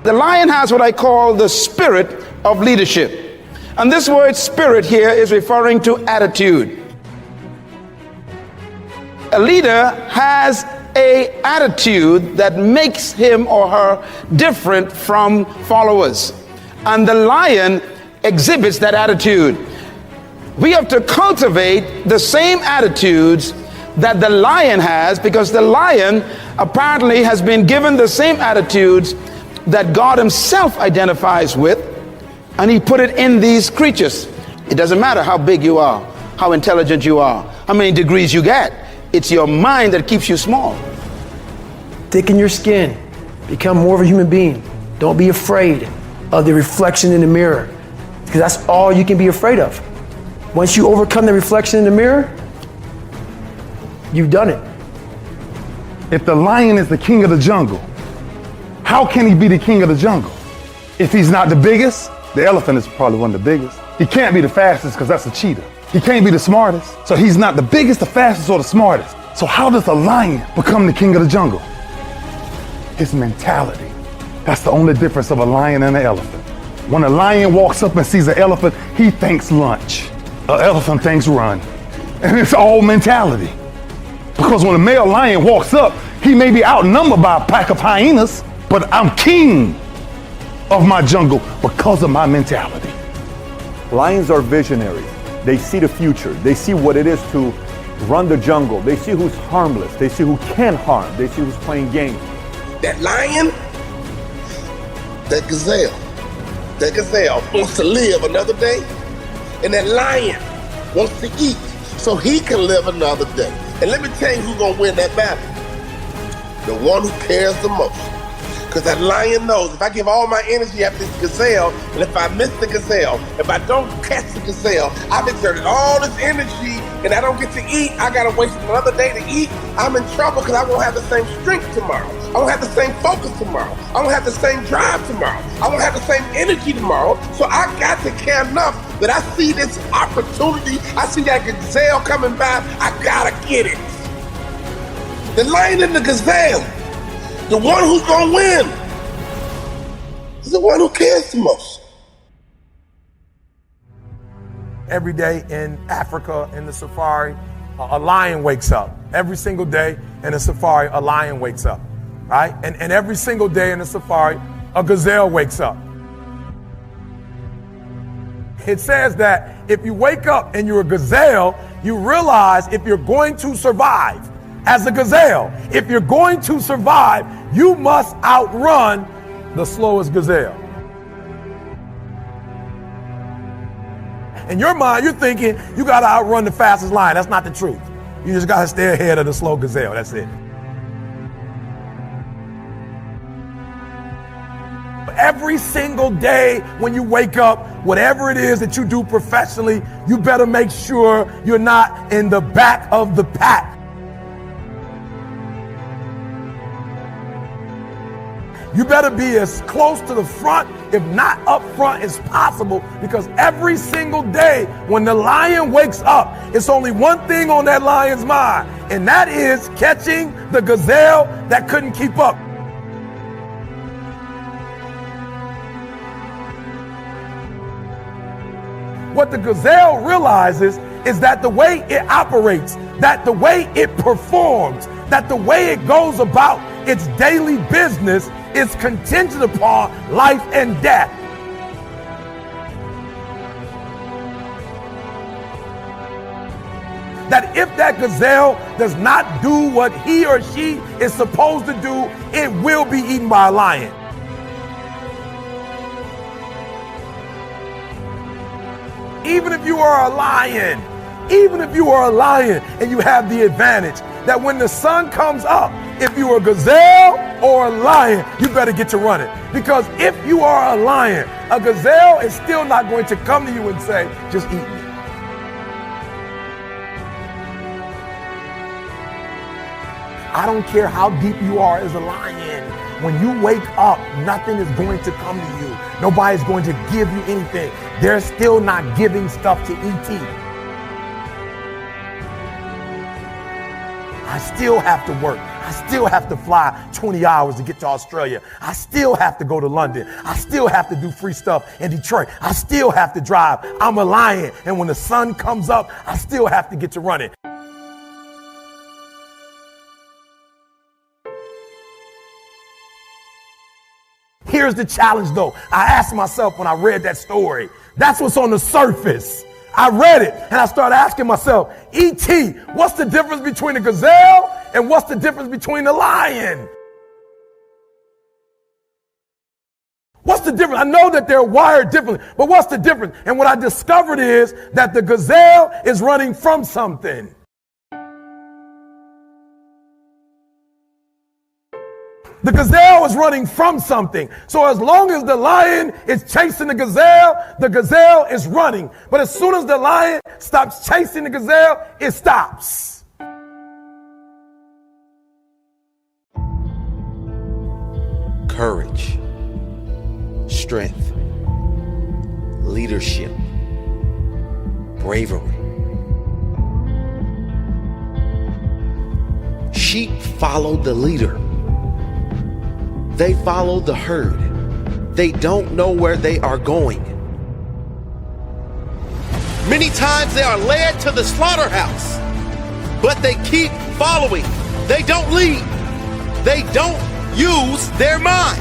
The lion has what I call the spirit of leadership. And this word spirit here is referring to attitude. A leader has an attitude that makes him or her different from followers. And the lion exhibits that attitude. We have to cultivate the same attitudes that the lion has, because the lion apparently has been given the same attitudes that God himself identifies with, and he put it in these creatures. It doesn't matter how big you are, how intelligent you are, how many degrees you get. It's your mind that keeps you small. Thicken your skin. Become more of a human being. Don't be afraid of the reflection in the mirror, because that's all you can be afraid of. Once you overcome the reflection in the mirror, you've done it. If the lion is the king of the jungle, how can he be the king of the jungle? If he's not the biggest, the elephant is probably one of the biggest. He can't be the fastest because that's a cheetah. He can't be the smartest, so he's not the biggest, the fastest, or the smartest. So how does a lion become the king of the jungle? His mentality. That's the only difference of a lion and an elephant. When a lion walks up and sees an elephant, he thinks lunch. An elephant thinks run. And it's all mentality. Because when a male lion walks up, he may be outnumbered by a pack of hyenas, but I'm king of my jungle because of my mentality. Lions are visionaries. They see the future. They see what it is to run the jungle. They see who's harmless. They see who can harm. They see who's playing games. That lion, that gazelle wants to live another day, and that lion wants to eat so he can live another day. And let me tell you who's gonna win that battle. The one who cares the most. Because that lion knows if I give all my energy after this gazelle, and if I miss the gazelle, if I don't catch the gazelle, I've exerted all this energy and I don't get to eat, I gotta waste another day to eat, I'm in trouble because I won't have the same strength tomorrow. I won't have the same focus tomorrow. I won't have the same drive tomorrow. I won't have the same energy tomorrow. So I got to care enough that I see this opportunity, I see that gazelle coming by, I gotta get it. The lion and the gazelle, the one who's gonna win is the one who cares the most. Every day in Africa, in the safari, a lion wakes up. Every single day in the safari, a lion wakes up, right? And every single day in the safari, a gazelle wakes up. It says that if you wake up and you're a gazelle, you realize if you're going to survive as a gazelle, if you're going to survive, you must outrun the slowest gazelle. In your mind, you're thinking you gotta outrun the fastest lion. That's not the truth. You just gotta stay ahead of the slow gazelle, that's it. Every single day when you wake up, whatever it is that you do professionally, you better make sure you're not in the back of the pack. You better be as close to the front, if not up front, as possible, because every single day when the lion wakes up, it's only one thing on that lion's mind, and that is catching the gazelle that couldn't keep up. What the gazelle realizes is that the way it operates, that the way it performs, that the way it goes about its daily business is contingent upon life and death. That if that gazelle does not do what he or she is supposed to do, it will be eaten by a lion. Even if you are a lion, and you have the advantage that when the sun comes up, if you're a gazelle or a lion, you better get to running. Because if you are a lion, a gazelle is still not going to come to you and say, just eat me. I don't care how deep you are as a lion. When you wake up, nothing is going to come to you. Nobody's going to give you anything. They're still not giving stuff to ET. I still have to work. I still have to fly 20 hours to get to Australia. I still have to go to London. I still have to do free stuff in Detroit. I still have to drive. I'm a lion. And when the sun comes up, I still have to get to running. Here's the challenge though. I asked myself when I read that story, that's what's on the surface. I read it and I started asking myself, E.T., what's the difference between a gazelle and what's the difference between a lion? What's the difference? I know that they're wired differently, but what's the difference? And what I discovered is that the gazelle is running from something. The gazelle is running from something. So as long as the lion is chasing the gazelle is running. But as soon as the lion stops chasing the gazelle, it stops. Courage, strength, leadership, bravery. Sheep follow the leader. They follow the herd. They don't know where they are going. Many times they are led to the slaughterhouse, but they keep following. They don't lead. They don't use their mind.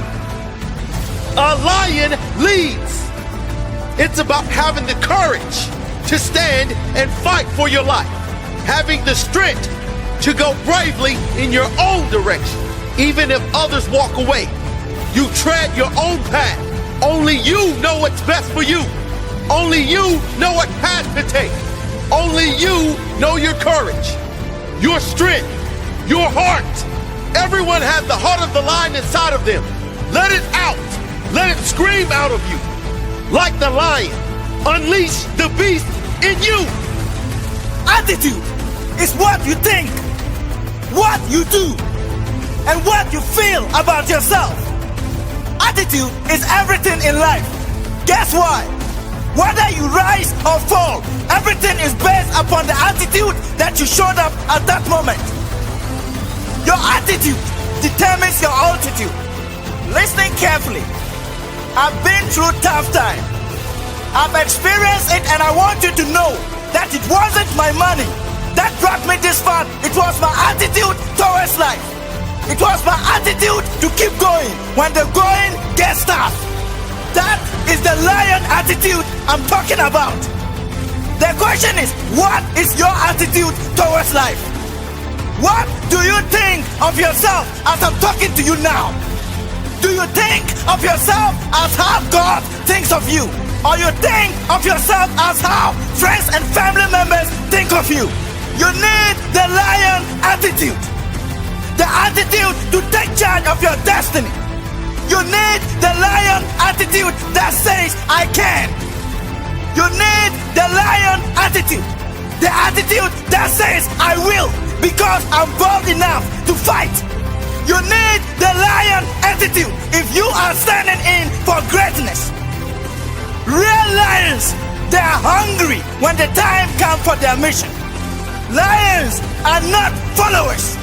A lion leads. It's about having the courage to stand and fight for your life, having the strength to go bravely in your own direction. Even if others walk away, you tread your own path. Only you know what's best for you. Only you know what path to take. Only you know your courage, your strength, your heart. Everyone has the heart of the lion inside of them. Let it out. Let it scream out of you. Like the lion, unleash the beast in you. Attitude is what you think, what you do, and what you feel about yourself. Attitude is everything in life. Guess why? Whether you rise or fall, everything is based upon the attitude that you showed up at that moment. Your attitude determines your altitude. Listening carefully. I've been through tough times. I've experienced it, and I want you to know that it wasn't my money that brought me this far. It was my attitude towards life. It was my attitude to keep going when the going gets tough. That is the lion attitude I'm talking about. The question is, what is your attitude towards life? What do you think of yourself as I'm talking to you now? Do you think of yourself as how God thinks of you? Or you think of yourself as how friends and family members think of you? You need the lion attitude. The attitude to take charge of your destiny. You need the lion attitude that says, I can. You need the lion attitude. The attitude that says, I will, because I'm bold enough to fight. You need the lion attitude if you are standing in for greatness. Real lions, they are hungry when the time comes for their mission. Lions are not followers.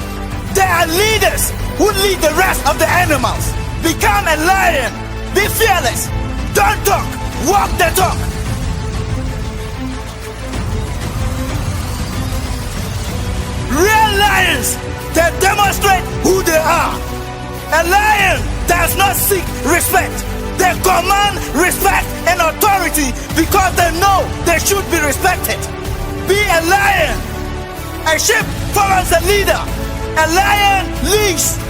They are leaders who lead the rest of the animals. Become a lion. Be fearless. Don't talk. Walk the talk. Real lions, they demonstrate who they are. A lion does not seek respect. They command respect and authority because they know they should be respected. Be a lion. A sheep follows a leader. A lion leads.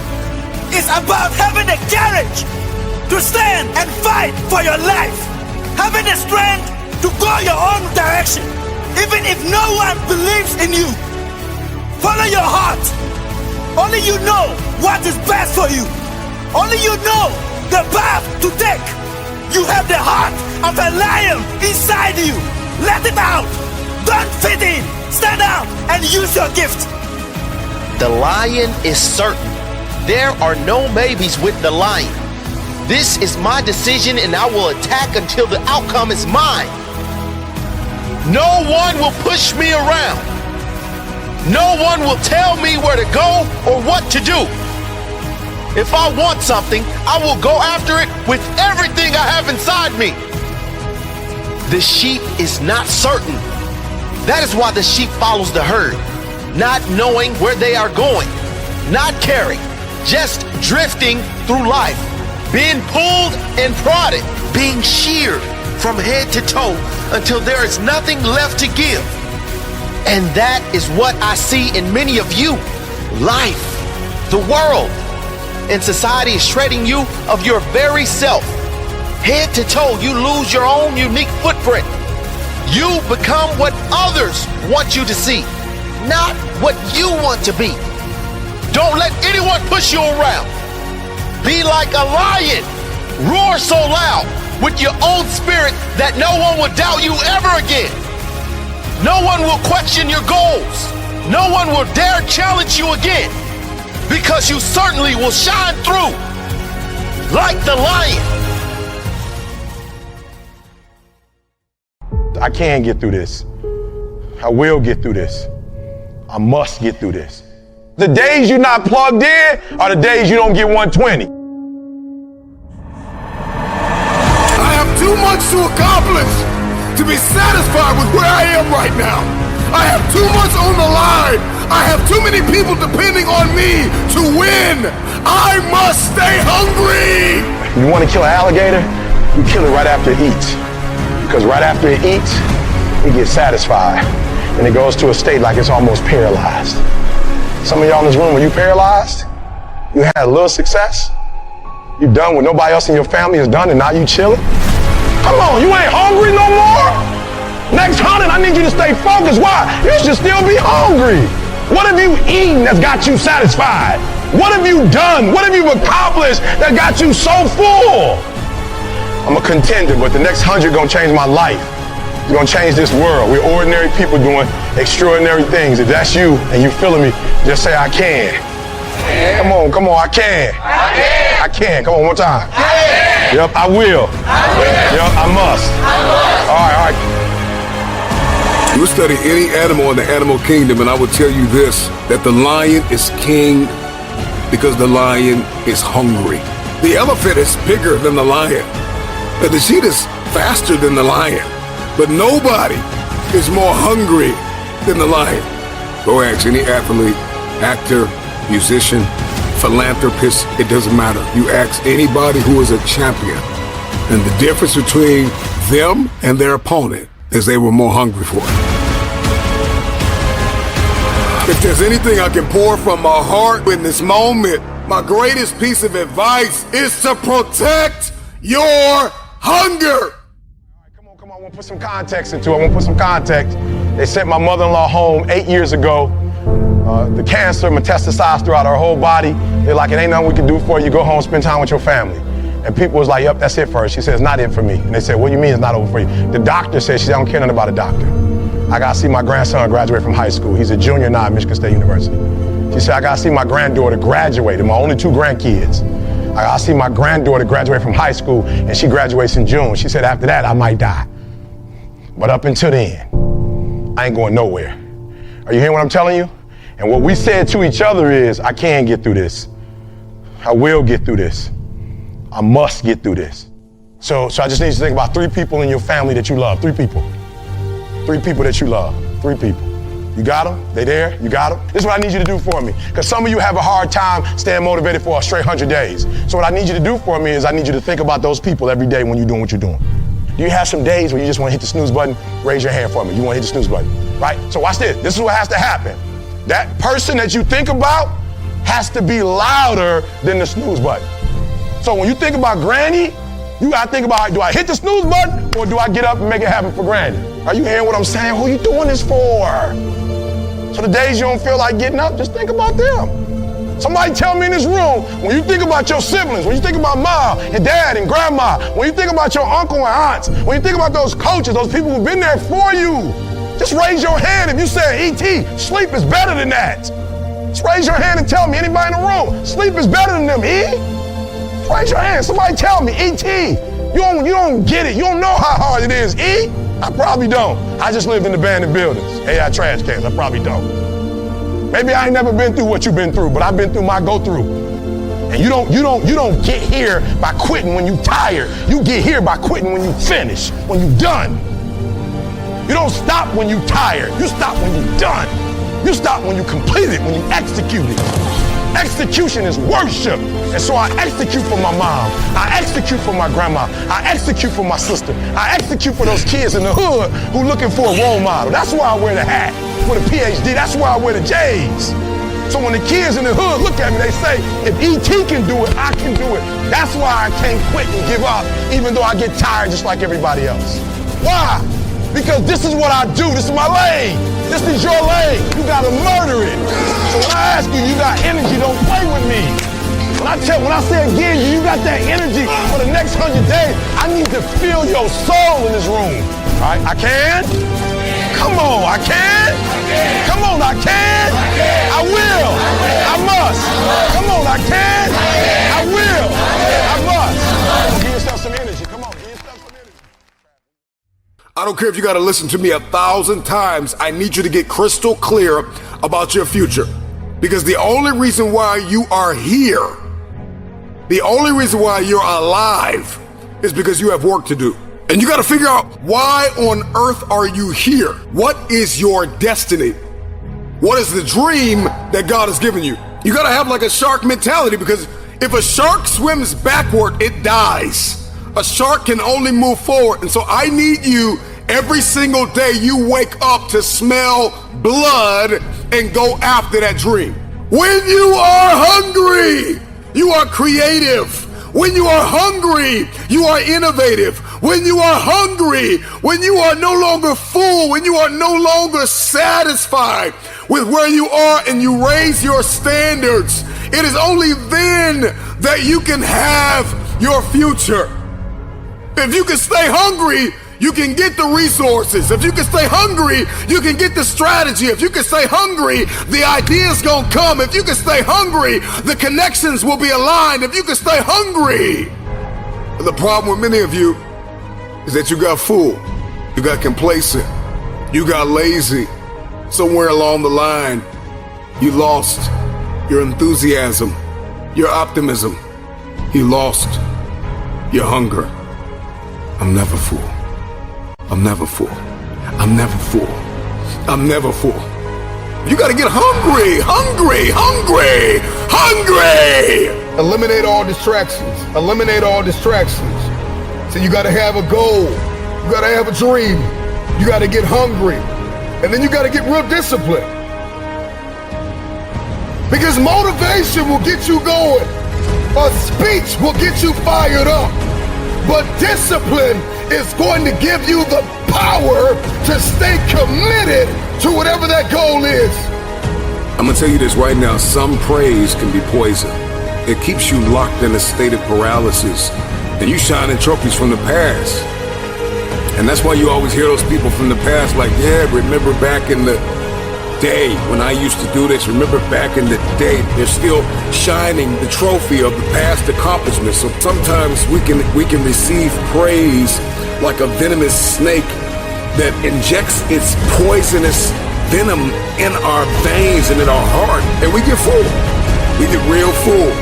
It's about having the courage to stand and fight for your life. Having the strength to go your own direction, even if no one believes in you. Follow your heart. Only you know what is best for you. Only you know the path to take. You have the heart of a lion inside you. Let it out. Don't fit in. Stand out and use your gift. The lion is certain. There are no maybes with the lion. This is my decision, and I will attack until the outcome is mine. No one will push me around. No one will tell me where to go or what to do. If I want something, I will go after it with everything I have inside me. The sheep is not certain. That is why the sheep follows the herd, not knowing where they are going, not caring, just drifting through life, being pulled and prodded, being sheared from head to toe until there is nothing left to give. And that is what I see in many of you. Life, the world, and society is shredding you of your very self. Head to toe, you lose your own unique footprint. You become what others want you to see, not what you want to be. Don't let anyone push you around. Be like a lion. Roar so loud with your own spirit that no one will doubt you ever again. No one will question your goals. No one will dare challenge you again, because you certainly will shine through like the lion. I can get through this. I will get through this. I must get through this. The days you're not plugged in are the days you don't get 120. I have too much to accomplish to be satisfied with where I am right now. I have too much on the line. I have too many people depending on me to win. I must stay hungry. You want to kill an alligator? You kill it right after it eats. Because right after it eats, it gets satisfied. And it goes to a state like it's almost paralyzed. Some of y'all in this room, were you paralyzed? You had a little success? You done what nobody else in your family has done and now you chilling? Come on, you ain't hungry no more? Next 100, I need you to stay focused. Why? You should still be hungry. What have you eaten that's got you satisfied? What have you done? What have you accomplished that got you so full? I'm a contender, but the next 100 gonna change my life. It's gonna change this world. We're ordinary people doing extraordinary things. If that's you and you feeling me, just say I can. Come on, I can. I can. Come on, one more time. Yep, I will. Yep, I must. All right. You would study any animal in the animal kingdom, and I would tell you this, that the lion is king because the lion is hungry. The elephant is bigger than the lion, but the cheetah is faster than the lion. But nobody is more hungry than the lion. Go ask any athlete, actor, musician, philanthropist, it doesn't matter. You ask anybody who is a champion, and the difference between them and their opponent is they were more hungry for it. If there's anything I can pour from my heart in this moment, my greatest piece of advice is to protect your hunger. Come on, I want to put some context into it. They sent my mother-in-law home 8 years ago. The cancer metastasized throughout her whole body. They're like, it ain't nothing we can do for you. Go home, spend time with your family. And people was like, yep, that's it for her. She said, it's not it for me. And they said, what do you mean it's not over for you? The doctor said, she said, I don't care nothing about a doctor. I got to see my grandson graduate from high school. He's a junior now at Michigan State University. She said, I got to see my granddaughter graduate, and my only 2 grandkids. I got to see my granddaughter graduate from high school, and she graduates in June. She said, after that, I might die. But up until then, I ain't going nowhere. Are you hearing what I'm telling you? And what we said to each other is, I can get through this. I will get through this. I must get through this. So I just need you to think about 3 people in your family that you love. 3 people. 3 people that you love. 3 people. You got them? They there? You got them? This is what I need you to do for me. Because some of you have a hard time staying motivated for a straight 100 days. So what I need you to do for me is I need you to think about those people every day when you're doing what you're doing. Do you have some days where you just want to hit the snooze button? Raise your hand for me. You want to hit the snooze button, right? So watch this. This is what has to happen. That person that you think about has to be louder than the snooze button. So when you think about Granny, you gotta think about, do I hit the snooze button or do I get up and make it happen for Granny? Are you hearing what I'm saying? Who are you doing this for? So the days you don't feel like getting up, just think about them. Somebody tell me in this room, when you think about your siblings, when you think about mom and dad and grandma, when you think about your uncle and aunts, when you think about those coaches, those people who've been there for you, just raise your hand if you say, E.T., sleep is better than that. Just raise your hand and tell me, anybody in the room, sleep is better than them, E? Just raise your hand, somebody tell me, E.T., you don't get it, you don't know how hard it is, E? I probably don't. I just lived in abandoned buildings, AI trash cans, I probably don't. Maybe I ain't never been through what you've been through, but I've been through my go through. And you don't get here by quitting when you tired. You get here by quitting when you finish, when you done. You don't stop when you tired. You stop when you done. You stop when you complete it, when you execute it. Execution is worship. And so I execute for my mom. I execute for my grandma. I execute for my sister. I execute for those kids in the hood who looking for a role model. That's why I wear the hat with a PhD. That's why I wear the J's. So when the kids in the hood look at me, they say, if E.T. can do it, I can do it. That's why I can't quit and give up, even though I get tired just like everybody else. Why? Because this is what I do. This is my lane. This is your lane. You gotta murder it. So when I ask you, you got energy, don't play with me. When I say again, you got that energy for the next 100 days, I need to feel your soul in this room. All right, I can? Come on, I can? Come on, I can? I will. I must. Come on, I can? I will. I must. Give yourself some energy. Come on, give yourself some energy. I don't care if you got to listen to me 1,000 times. I need you to get crystal clear about your future. Because the only reason why you are here, the only reason why you're alive is because you have work to do. And you got to figure out, why on earth are you here? What is your destiny? What is the dream that God has given you? You got to have like a shark mentality, because if a shark swims backward, it dies. A shark can only move forward. And so I need you every single day you wake up to smell blood and go after that dream. When you are hungry, you are creative. When you are hungry, you are innovative. When you are hungry, when you are no longer full, when you are no longer satisfied with where you are and you raise your standards, it is only then that you can have your future. If you can stay hungry, you can get the resources. If you can stay hungry, you can get the strategy. If you can stay hungry, the ideas gonna come. If you can stay hungry, the connections will be aligned. If you can stay hungry. The problem with many of you is that you got full, you got complacent, you got lazy. Somewhere along the line, you lost your enthusiasm, your optimism. You lost your hunger. I'm never full. I'm never full. I'm never full. I'm never full. You gotta get hungry, hungry, hungry, hungry. Eliminate all distractions. Eliminate all distractions. So you gotta have a goal. You gotta have a dream. You gotta get hungry. And then you gotta get real disciplined. Because motivation will get you going. A speech will get you fired up. But discipline is going to give you the power to stay committed to whatever that goal is. I'm gonna tell you this right now, some praise can be poison. It keeps you locked in a state of paralysis, and you shining trophies from the past. And that's why you always hear those people from the past like, yeah, remember back in the day when I used to do this, remember back in the day. They're still shining the trophy of the past accomplishments. So sometimes we can receive praise like a venomous snake that injects its poisonous venom in our veins and in our heart, and we get full. We get real full.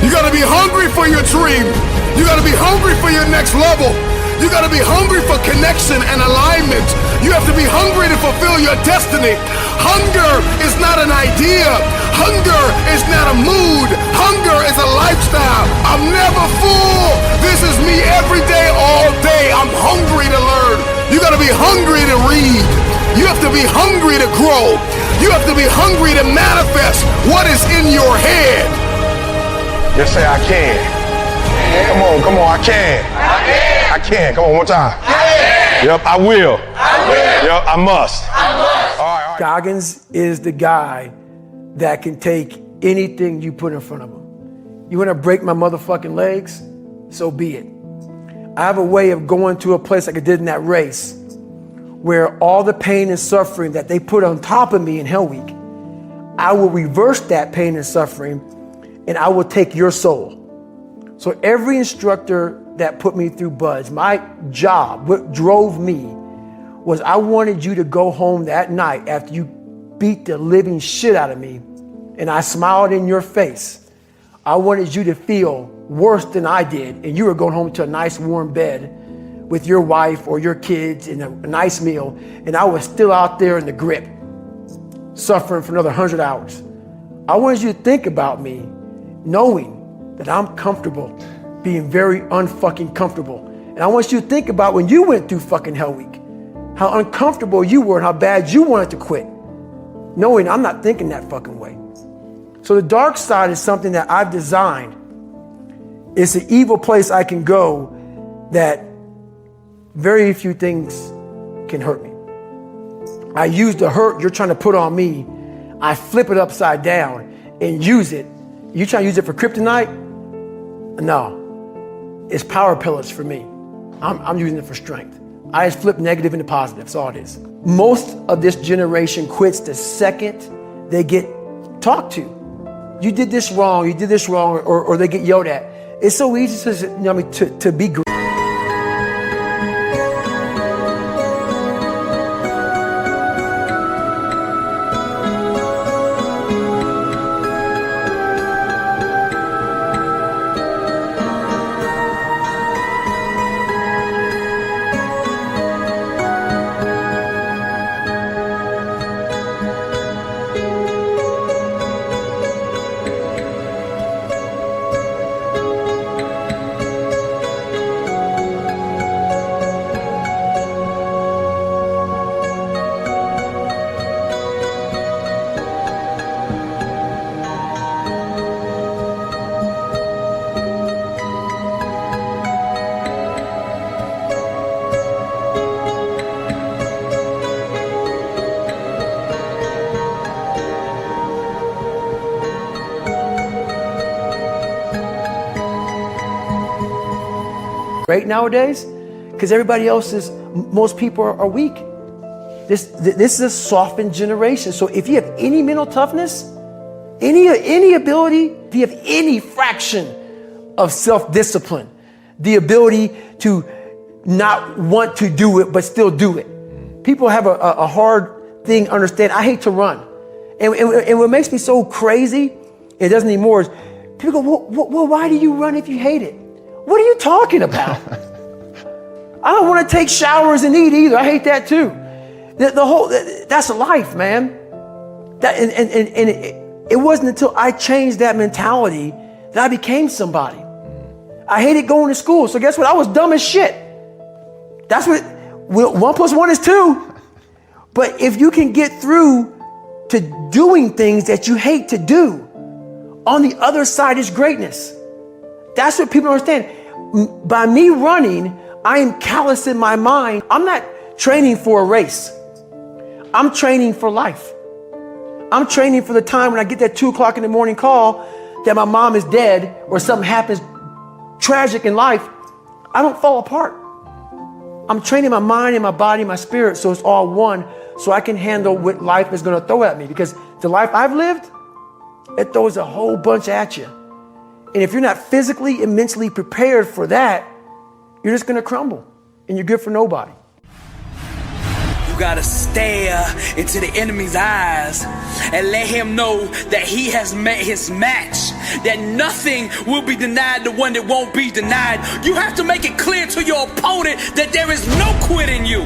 You gotta be hungry for your dream. You gotta be hungry for your next level. You gotta be hungry for connection and alignment. You have to be hungry to fulfill your destiny. Hunger is not an idea. Hunger is not a mood. Hunger is a lifestyle. I'm never full. This is me every day, all day. I'm hungry to learn. You gotta be hungry to read. You have to be hungry to grow. You have to be hungry to manifest what is in your head. Just say, I can. Come on, I can. I can. Come on, one more time. Yep, I will. Yep, I must. All right. Goggins is the guy that can take anything you put in front of him. You want to break my motherfucking legs? So be it. I have a way of going to a place like I did in that race where all the pain and suffering that they put on top of me in Hell Week, I will reverse that pain and suffering and I will take your soul. So every instructor that put me through BUD/S, my job, what drove me was I wanted you to go home that night after you beat the living shit out of me and I smiled in your face, I wanted you to feel worse than I did, and you were going home to a nice warm bed with your wife or your kids and a nice meal, and I was still out there in the grip, suffering for another 100 hours. I wanted you to think about me knowing that I'm comfortable being very unfucking comfortable. And I want you to think about when you went through fucking Hell Week, how uncomfortable you were and how bad you wanted to quit, knowing I'm not thinking that fucking way. So the dark side is something that I've designed. It's an evil place I can go that very few things can hurt me. I use the hurt you're trying to put on me, I flip it upside down and use it. You trying to use it for kryptonite? No, it's power pillars for me. I'm using it for strength. I just flip negative into positive, that's all it is. Most of this generation quits the second they get talked to. You did this wrong, or they get yelled at. It's so easy to be great. Great nowadays, because most people are weak. This is a softened generation. So if you have any mental toughness, any ability, if you have any fraction of self-discipline, the ability to not want to do it but still do it. People have a hard thing to understand. I hate to run. And what makes me so crazy, it doesn't anymore, is people go, well, why do you run if you hate it? What are you talking about? I don't want to take showers and eat either. I hate that too. That's life, man. It wasn't until I changed that mentality that I became somebody. I hated going to school. So guess what? I was dumb as shit. That's what 1 + 1 is 2. But if you can get through to doing things that you hate to do, on the other side is greatness. That's what people don't understand. By me running, I am callous in my mind. I'm not training for a race. I'm training for life. I'm training for the time when I get that 2 o'clock in the morning call that my mom is dead or something happens tragic in life. I don't fall apart. I'm training my mind and my body and my spirit so it's all one, so I can handle what life is going to throw at me. Because the life I've lived, it throws a whole bunch at you. And if you're not physically and mentally prepared for that, you're just going to crumble and you're good for nobody. You gotta stare into the enemy's eyes and let him know that he has met his match, that nothing will be denied the one that won't be denied. You have to make it clear to your opponent that there is no quit in you.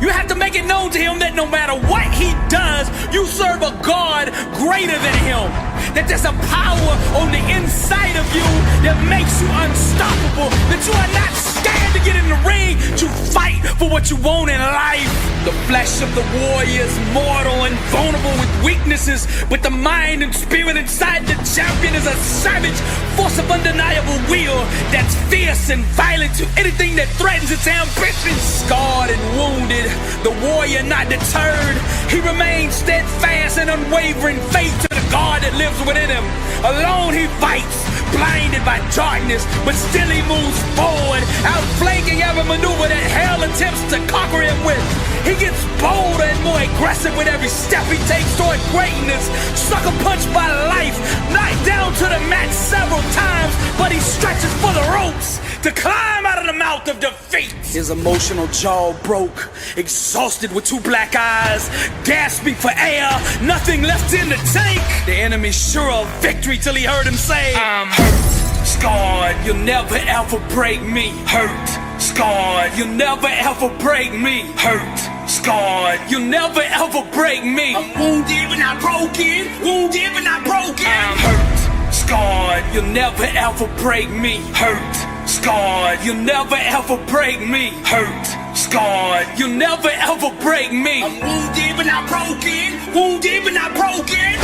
You have to make it known to him that no matter what he does, you serve a God greater than him. That there's a power on the inside of you that makes you unstoppable. That you are not scared to get in the ring, to fight for what you want in life. The flesh of the warrior is mortal and vulnerable with weaknesses, but the mind and spirit inside the champion is a savage force of undeniable will that's fierce and violent to anything that threatens its ambition. Scarred and wounded, the warrior not deterred, he remains steadfast and unwavering faith to the God that lives within him. Alone he fights, blinded by darkness, but still he moves forward, outflanking every maneuver that hell attempts to conquer him with. He gets bolder and more aggressive with every step he takes toward greatness. Sucker punched by life, knocked down to the mat several times, but he stretches for the ropes to climb out of the mountain. mouth of defeat. His emotional jaw broke, exhausted with two black eyes, gasping for air, nothing left in the tank. The enemy sure of victory till he heard him say, I'm hurt, scarred, you'll never ever break me. Hurt, scarred, you'll never ever break me. Hurt, scarred, you'll never ever break me. I'm wounded but not broken, wounded but not broken. I'm hurt, scarred, you'll never ever break me. Hurt, scarred, you'll never ever break me. Hurt, scarred, you'll never ever break me. I'm wounded but not broken, wounded but not broken.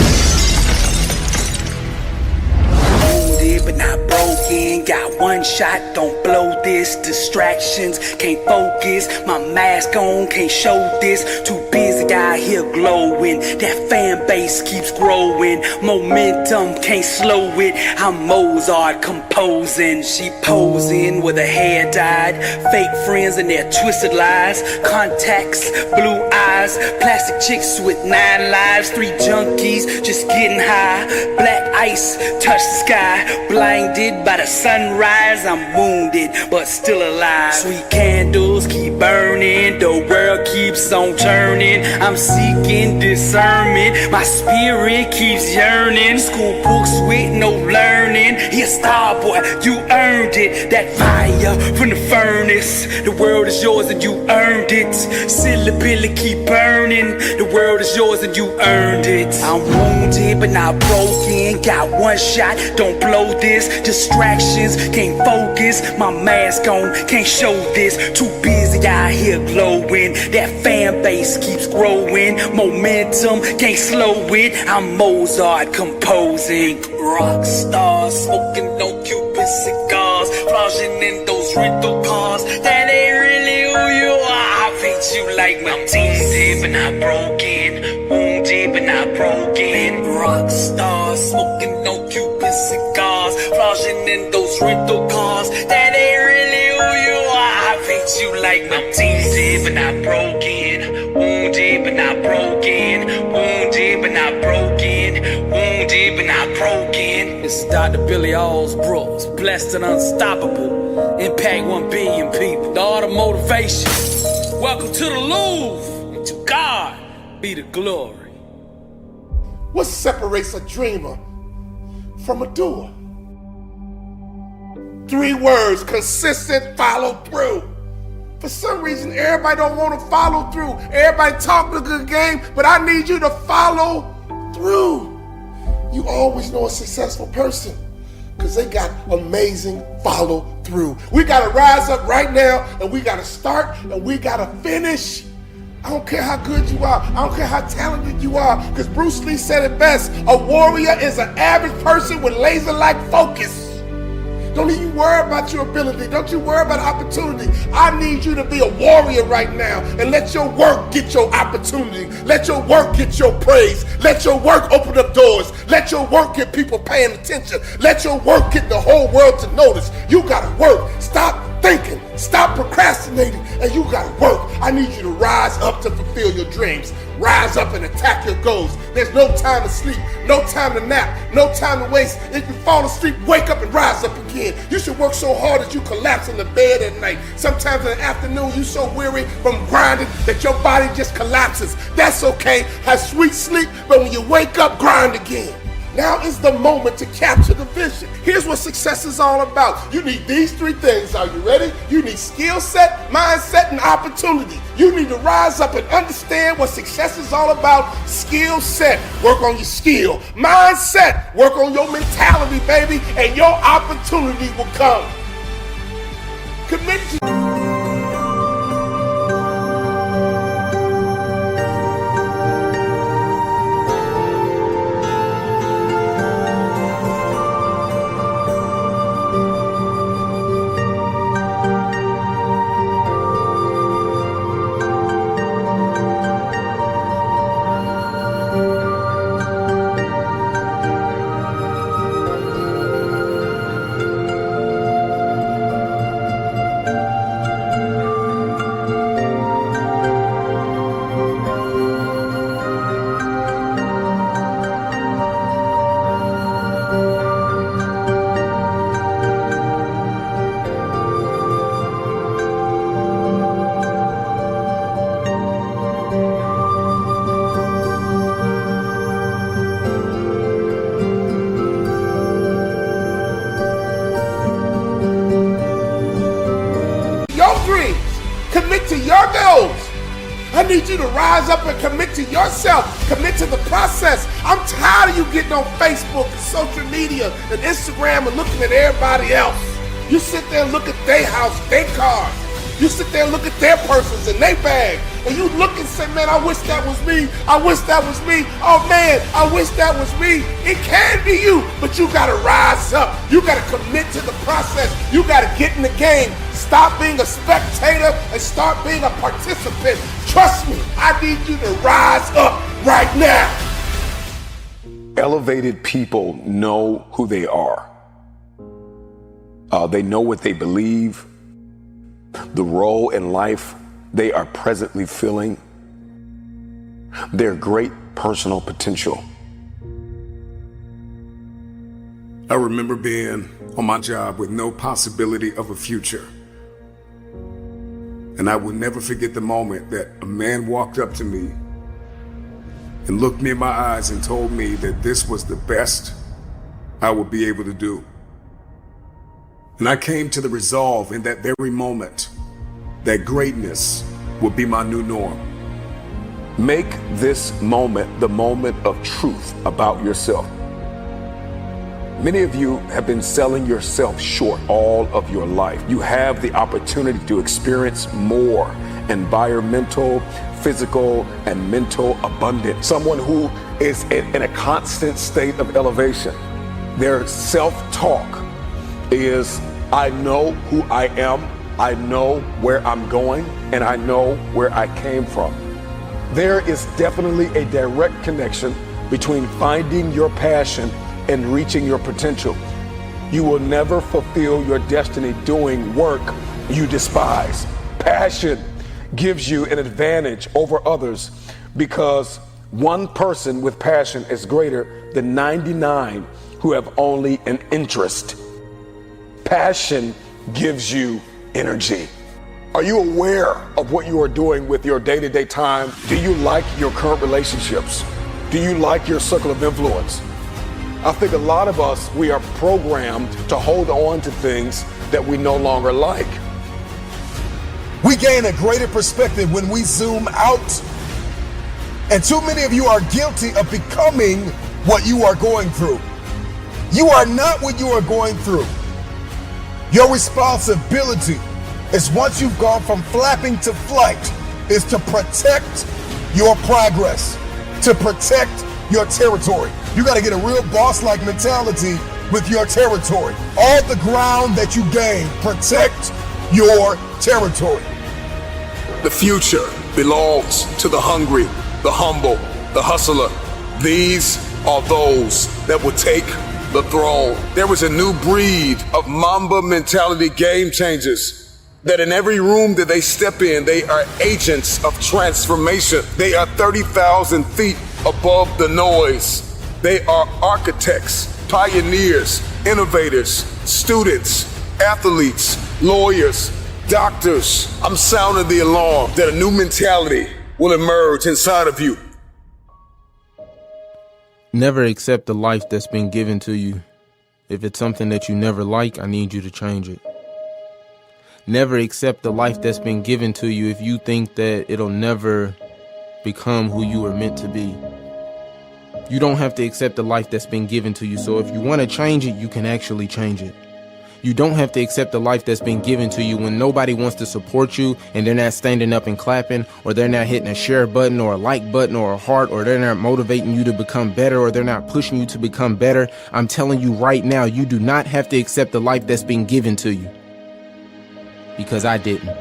Wounded but not broken, got one shot, don't blow this. Distractions, can't focus, my mask on, can't show this. Too busy out here glowing, that fan base keeps growing. Momentum, can't slow it, I'm Mozart composing. She posing with her hair dyed, fake friends and their twisted lies. Contacts, blue eyes, plastic chicks with 9 lives. 3 junkies, just getting high. Black ice, touch the sky, blinded by the sunrise. I'm wounded, but still alive. Sweet candles keep burning, the world keeps on turning. I'm seeking discernment, my spirit keeps yearning. School books with no learning. Here, star boy, you earned it. That fire from the furnace. The world is yours and you earned it. Syllabilla keep burning. The world is yours and you earned it. I'm wounded but not broken. Got one shot, don't blow this. Distractions, can't focus, my mask on, can't show this. Too busy out here glowing, that fan base keeps growing. Momentum, can't slow it, I'm Mozart composing. Rock stars, smoking no Cuban cigars, flashing in those rental cars. That ain't really who you are. I treat you like my wounded but not broken, wounded but not broken. Rock stars, smoking no Cuban cigars, flashing in those rental cars. That ain't really who you are. I treat you like my wounded but not broken, wounded but not broken, wounded but not broken, wounded but not broken. This is Dr. Billy Allsbrooks, blessed and unstoppable. Impact 1 billion people. The art of motivation. Welcome to the Louvre, and to God be the glory. What separates a dreamer from a doer? 3 words: consistent follow through. For some reason, everybody don't want to follow through. Everybody talk a good game, but I need you to follow through. You always know a successful person because they got amazing follow through. We got to rise up right now, and we got to start, and we got to finish. I don't care how good you are. I don't care how talented you are, because Bruce Lee said it best. A warrior is an average person with laser-like focus. Don't even worry about your ability. Don't you worry about opportunity. I need you to be a warrior right now and let your work get your opportunity. Let your work get your praise. Let your work open up doors. Let your work get people paying attention. Let your work get the whole world to notice. You gotta work. Stop thinking. Stop procrastinating, and you gotta work. I need you to rise up to fulfill your dreams. Rise up and attack your goals. There's no time to sleep, no time to nap, no time to waste. If you fall asleep, wake up and rise up again. You should work so hard that you collapse in the bed at night. Sometimes in the afternoon, you're so weary from grinding that your body just collapses. That's okay. Have sweet sleep, but when you wake up, grind again. Now is the moment to capture the vision. Here's what success is all about. You need these 3 things. Are you ready? You need skill set, mindset, and opportunity. You need to rise up and understand what success is all about. Skill set, work on your skill. Mindset, work on your mentality, baby, and your opportunity will come. Commit to Commit to your goals. I need you to rise up and commit to yourself. Commit to the process. I'm tired of you getting on Facebook and social media and Instagram and looking at everybody else. You sit there and look at their house, their cars. You sit there and look at their purses and their bag. And you look and say, man, I wish that was me. I wish that was me. Oh man, I wish that was me. It can be you, but you gotta rise up. You gotta commit to the process. You gotta get in the game. Stop being a spectator and start being a participant. Trust me, I need you to rise up right now. Elevated people know who they are. They know what they believe, the role in life they are presently filling, their great personal potential. I remember being on my job with no possibility of a future. And I will never forget the moment that a man walked up to me and looked me in my eyes and told me that this was the best I would be able to do. And I came to the resolve in that very moment that greatness would be my new norm. Make this moment the moment of truth about yourself. Many of you have been selling yourself short all of your life. You have the opportunity to experience more environmental, physical, and mental abundance. Someone who is in a constant state of elevation. Their self-talk is, I know who I am, I know where I'm going, and I know where I came from. There is definitely a direct connection between finding your passion and reaching your potential. You will never fulfill your destiny doing work you despise. Passion gives you an advantage over others because one person with passion is greater than 99 who have only an interest. Passion gives you energy. Are you aware of what you are doing with your day-to-day time? Do you like your current relationships? Do you like your circle of influence? I think a lot of us, we are programmed to hold on to things that we no longer like. We gain a greater perspective when we zoom out. And too many of you are guilty of becoming what you are going through. You are not what you are going through. Your responsibility is, once you've gone from flapping to flight, is to protect your progress, to protect your territory. You got to get a real boss-like mentality with your territory. All the ground that you gain, protect your territory. The future belongs to the hungry, the humble, the hustler. These are those that will take the throne. There was a new breed of Mamba mentality game changers that in every room that they step in, they are agents of transformation. They are 30,000 feet above the noise. They are architects, pioneers, innovators, students, athletes, lawyers, doctors. I'm sounding the alarm that a new mentality will emerge inside of you. Never accept the life that's been given to you. If it's something that you never like, I need you to change it. Never accept the life that's been given to you if you think that it'll never become who you were meant to be. You don't have to accept the life that's been given to you. So if you want to change it, you can actually change it. You don't have to accept the life that's been given to you when nobody wants to support you and they're not standing up and clapping, or they're not hitting a share button or a like button or a heart, or they're not motivating you to become better, or they're not pushing you to become better. I'm telling you right now, you do not have to accept the life that's been given to you. Because I didn't.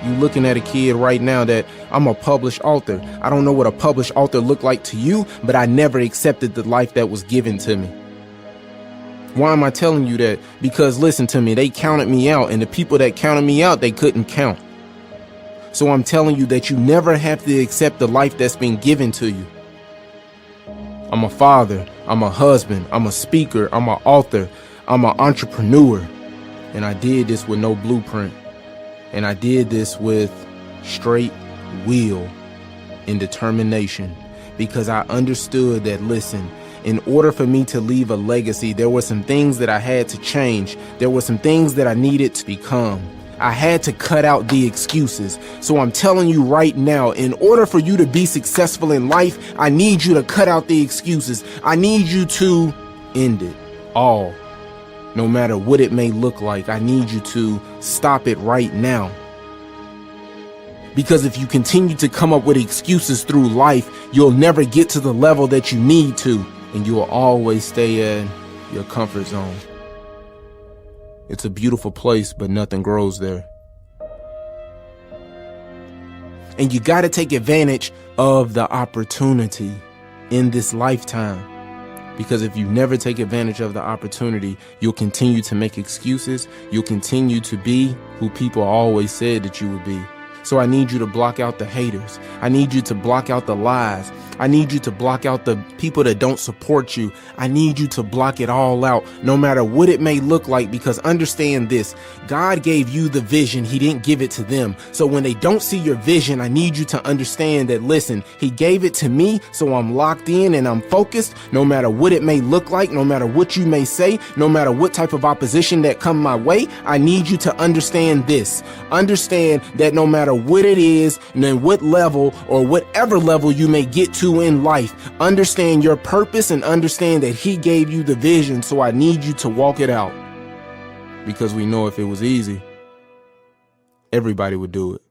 You looking at a kid right now that I'm a published author. I don't know what a published author looked like to you, but I never accepted the life that was given to me. Why am I telling you that? Because listen to me, they counted me out, and the people that counted me out, they couldn't count. So I'm telling you that you never have to accept the life that's been given to you. I'm a father, I'm a husband, I'm a speaker, I'm an author, I'm an entrepreneur. And I did this with no blueprint. And I did this with straight will and determination, because I understood that, listen, in order for me to leave a legacy, there were some things that I had to change. There were some things that I needed to become. I had to cut out the excuses. So I'm telling you right now, in order for you to be successful in life, I need you to cut out the excuses. I need you to end it all, no matter what it may look like. I need you to stop it right now. Because if you continue to come up with excuses through life, you'll never get to the level that you need to, and you will always stay in your comfort zone. It's a beautiful place, but nothing grows there. And you got to take advantage of the opportunity in this lifetime. Because if you never take advantage of the opportunity, you'll continue to make excuses. You'll continue to be who people always said that you would be. So I need you to block out the haters. I need you to block out the lies. I need you to block out the people that don't support you. I need you to block it all out, no matter what it may look like, because understand this, God gave you the vision. He didn't give it to them. So when they don't see your vision, I need you to understand that, listen, he gave it to me, so I'm locked in and I'm focused, no matter what it may look like, no matter what you may say, no matter what type of opposition that come my way. I need you to understand this. Understand that no matter what it is, and then what level or whatever level you may get to in life, understand your purpose and understand that he gave you the vision. So I need you to walk it out, because we know if it was easy, everybody would do it.